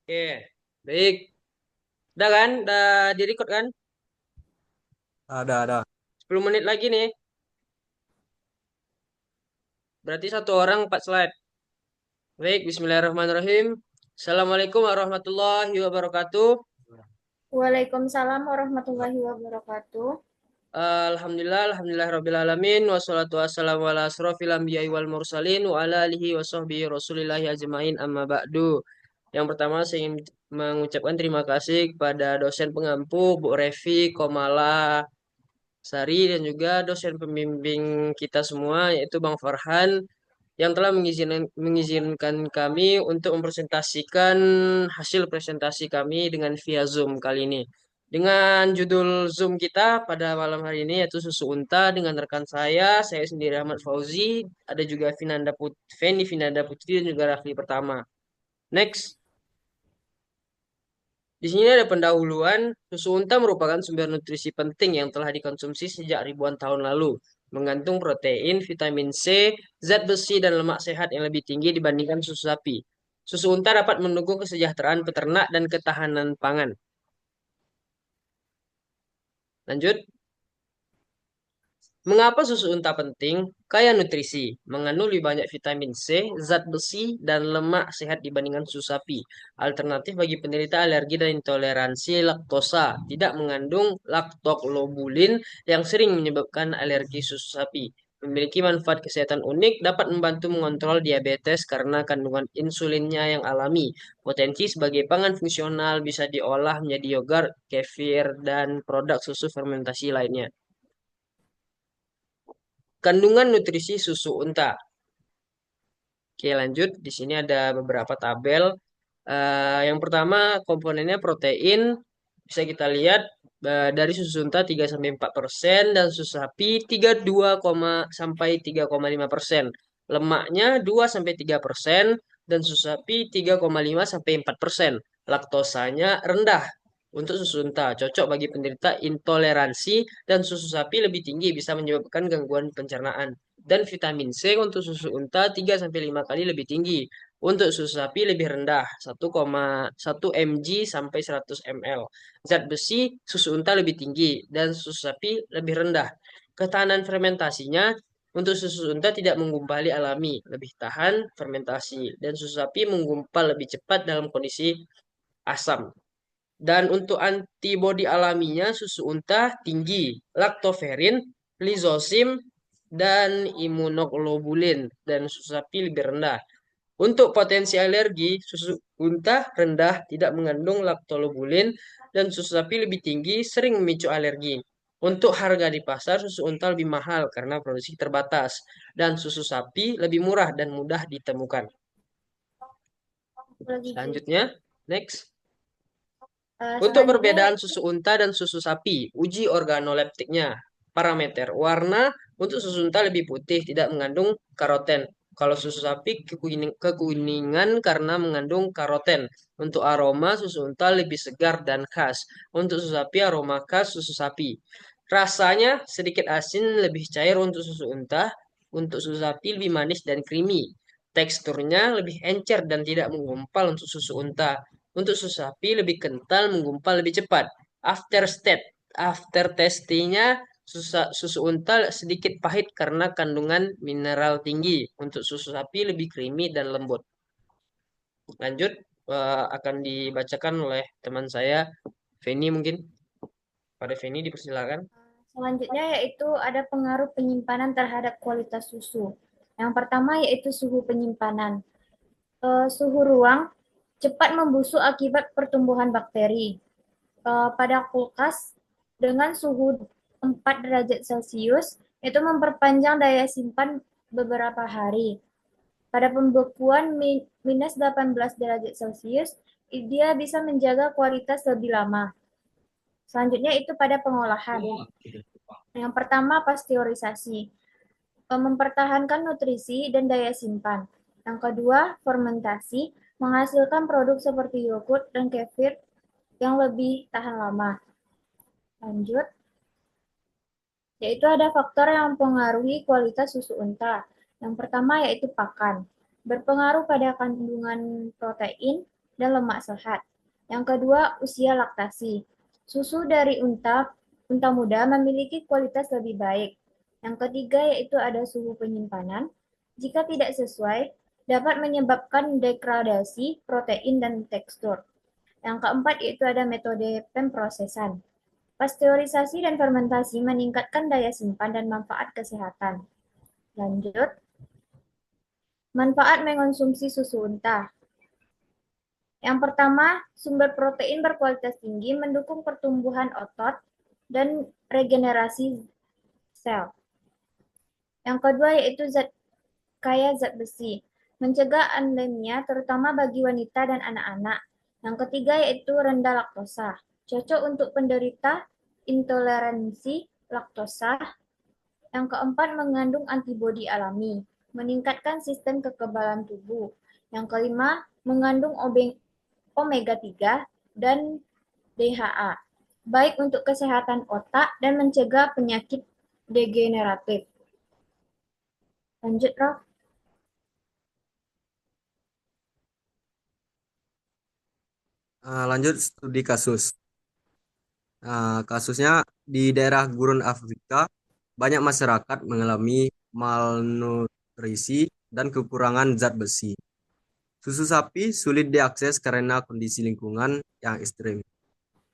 Oke, baik. Udah kan? Udah di-record kan? Ada. 10 menit lagi nih. Berarti satu orang 4 slide. Baik, bismillahirrahmanirrahim. Assalamualaikum warahmatullahi wabarakatuh. Waalaikumsalam warahmatullahi wabarakatuh. Alhamdulillah rabbil alamin. Wassalatu wassalamu ala asrofil anbiya'i wal mursalin. Wa ala alihi wa sahbihi rasulillahi ajma'in amma ba'du. Yang pertama saya ingin mengucapkan terima kasih kepada dosen pengampu Bu Revi Komala Sari dan juga dosen pembimbing kita semua yaitu Bang Farhan yang telah mengizinkan kami untuk mempresentasikan hasil presentasi kami dengan via Zoom kali ini. Dengan judul Zoom kita pada malam hari ini yaitu Susu Unta dengan rekan saya sendiri Ahmad Fauzi, ada juga Feni Vinanda Putri dan juga Rafli Pertama. Next. Di sini ada pendahuluan, susu unta merupakan sumber nutrisi penting yang telah dikonsumsi sejak ribuan tahun lalu. Mengandung protein, vitamin C, zat besi, dan lemak sehat yang lebih tinggi dibandingkan susu sapi. Susu unta dapat mendukung kesejahteraan peternak dan ketahanan pangan. Lanjut. Mengapa susu unta penting? Kaya nutrisi, mengandung lebih banyak vitamin C, zat besi, dan lemak sehat dibandingkan susu sapi. Alternatif bagi penderita alergi dan intoleransi laktosa, tidak mengandung laktoglobulin yang sering menyebabkan alergi susu sapi. Memiliki manfaat kesehatan unik, dapat membantu mengontrol diabetes karena kandungan insulinnya yang alami. Potensi sebagai pangan fungsional bisa diolah menjadi yogurt, kefir, dan produk susu fermentasi lainnya. Kandungan nutrisi susu unta. Oke, lanjut. Di sini ada beberapa tabel. Yang pertama komponennya protein. Bisa kita lihat dari susu unta 3 sampai 4% dan susu sapi 32, sampai 3,5%. Lemaknya 2 sampai 3% dan susu sapi 3,5 sampai 4%. Laktosanya rendah untuk susu unta, cocok bagi penderita intoleransi dan susu sapi lebih tinggi bisa menyebabkan gangguan pencernaan. Dan vitamin C untuk susu unta 3 sampai 5 kali lebih tinggi. Untuk susu sapi lebih rendah, 1,1 mg sampai 100 ml. Zat besi susu unta lebih tinggi dan susu sapi lebih rendah. Ketahanan fermentasinya untuk susu unta tidak menggumpali alami, lebih tahan fermentasi. Dan susu sapi menggumpal lebih cepat dalam kondisi asam. Dan untuk antibodi alaminya susu unta tinggi, laktoferin, lisosim, dan imunoglobulin. Dan susu sapi lebih rendah. Untuk potensi alergi, susu unta rendah, tidak mengandung laktoglobulin, dan susu sapi lebih tinggi, sering memicu alergi. Untuk harga di pasar, susu unta lebih mahal karena produksi terbatas, dan susu sapi lebih murah dan mudah ditemukan. Selanjutnya, next. Untuk Selanjutnya perbedaan yaitu susu unta dan susu sapi, uji organoleptiknya. Parameter warna untuk susu unta lebih putih, tidak mengandung karoten. Kalau susu sapi kekuningan karena mengandung karoten. Untuk aroma susu unta lebih segar dan khas. Untuk susu sapi aroma khas susu sapi. Rasanya sedikit asin, lebih cair untuk susu unta. Untuk susu sapi lebih manis dan creamy. Teksturnya lebih encer dan tidak menggumpal untuk susu unta. Untuk susu sapi lebih kental, menggumpal lebih cepat. After testinya susu unta sedikit pahit karena kandungan mineral tinggi. Untuk susu sapi lebih creamy dan lembut. Lanjut, akan dibacakan oleh teman saya, Feni mungkin. Pada Feni dipersilakan. selanjutnya yaitu ada pengaruh penyimpanan terhadap kualitas susu. Yang pertama yaitu suhu penyimpanan. Suhu ruang cepat membusuk akibat pertumbuhan bakteri. Pada kulkas dengan suhu 4 derajat Celcius itu memperpanjang daya simpan beberapa hari. Pada pembekuan minus 18 derajat Celcius, dia bisa menjaga kualitas lebih lama. Selanjutnya itu pada pengolahan. Yang pertama pasteurisasi, mempertahankan nutrisi dan daya simpan. Yang kedua fermentasi, menghasilkan produk seperti yogurt dan kefir yang lebih tahan lama. Lanjut, yaitu ada faktor yang mempengaruhi kualitas susu unta. Yang pertama yaitu pakan, berpengaruh pada kandungan protein, dan lemak sehat. Yang kedua, usia laktasi. Susu dari unta muda memiliki kualitas lebih baik. Yang ketiga yaitu ada suhu penyimpanan. Jika tidak sesuai, dapat menyebabkan degradasi protein dan tekstur. Yang keempat yaitu ada metode pemprosesan. Pasteurisasi dan fermentasi meningkatkan daya simpan dan manfaat kesehatan. Lanjut, manfaat mengonsumsi susu unta. Yang pertama, sumber protein berkualitas tinggi mendukung pertumbuhan otot dan regenerasi sel. Yang kedua yaitu kaya zat besi, mencegah anemia terutama bagi wanita dan anak-anak. Yang ketiga yaitu rendah laktosa, cocok untuk penderita intoleransi laktosa. Yang keempat mengandung antibodi alami, meningkatkan sistem kekebalan tubuh. Yang kelima mengandung omega 3 dan DHA, baik untuk kesehatan otak dan mencegah penyakit degeneratif. Lanjut, Prof. Lanjut studi kasus. Kasusnya di daerah gurun Afrika, banyak masyarakat mengalami malnutrisi dan kekurangan zat besi. Susu sapi sulit diakses karena kondisi lingkungan yang ekstrim.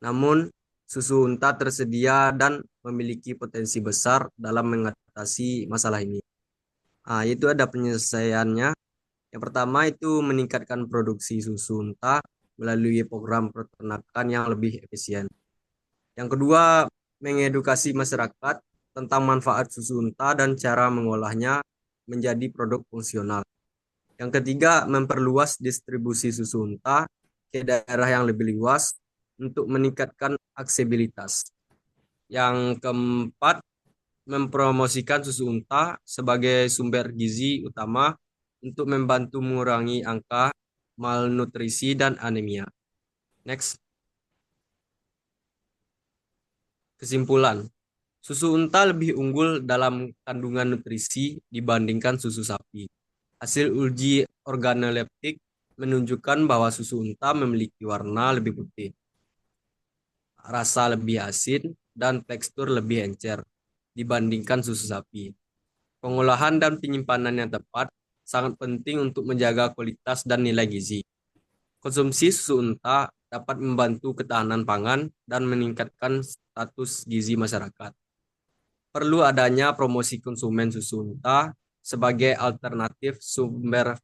Namun, susu unta tersedia dan memiliki potensi besar dalam mengatasi masalah ini. Itu ada penyelesaiannya. Yang pertama itu meningkatkan produksi susu unta melalui program peternakan yang lebih efisien. Yang kedua, mengedukasi masyarakat tentang manfaat susu unta dan cara mengolahnya menjadi produk fungsional. Yang ketiga, memperluas distribusi susu unta ke daerah yang lebih luas untuk meningkatkan aksesibilitas. Yang keempat, mempromosikan susu unta sebagai sumber gizi utama untuk membantu mengurangi angka malnutrisi dan anemia. Next, kesimpulan. Susu unta lebih unggul dalam kandungan nutrisi dibandingkan susu sapi. Hasil uji organoleptik menunjukkan bahwa susu unta memiliki warna lebih putih, rasa lebih asin, dan tekstur lebih encer dibandingkan susu sapi. Pengolahan dan penyimpanan yang tepat sangat penting untuk menjaga kualitas dan nilai gizi. Konsumsi susu unta dapat membantu ketahanan pangan dan meningkatkan status gizi masyarakat. Perlu adanya promosi konsumen susu unta sebagai alternatif sumber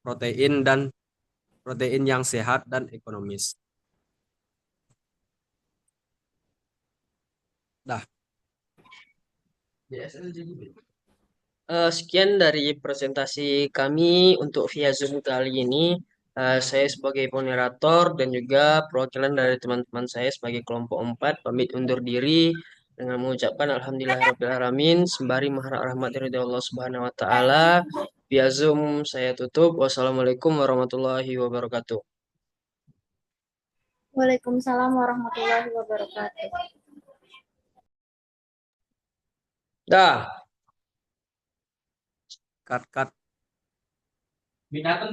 protein dan protein yang sehat dan ekonomis. Dah. Sekian dari presentasi kami untuk via Zoom kali ini. Saya sebagai moderator dan juga perwakilan dari teman-teman saya sebagai kelompok 4 pamit undur diri dengan mengucapkan alhamdulillahirrahmanirrahim sembari mengharap rahmat dari Allah Subhanahu wa taala. Via Zoom saya tutup. Wassalamualaikum warahmatullahi wabarakatuh. Waalaikumsalam warahmatullahi wabarakatuh. Dah. Cut, cut. Binatang